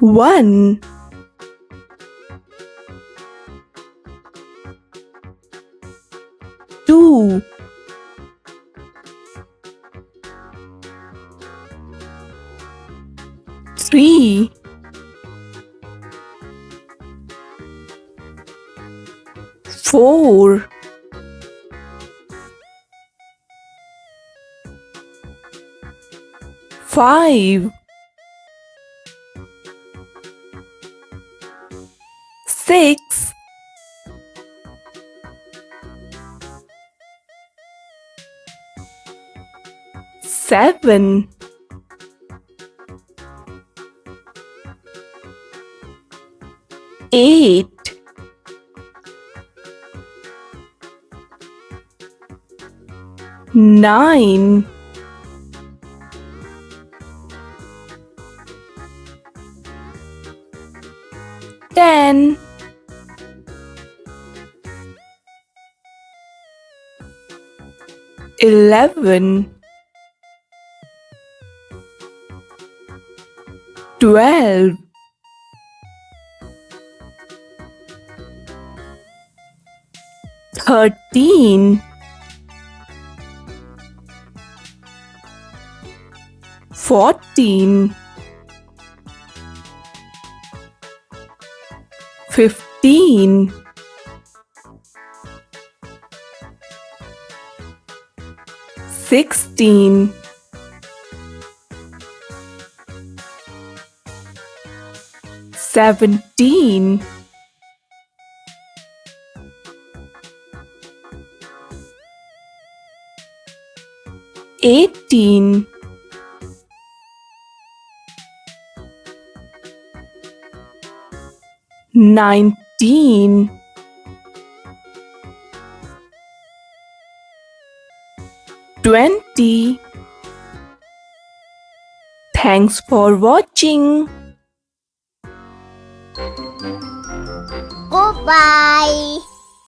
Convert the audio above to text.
1, 2, 3, 4, 5, 6, 7, 8, 9, 10, 11, 12, 13, 14, 15, 16, 17, 18, 19, 20. Thanks for watching. Goodbye.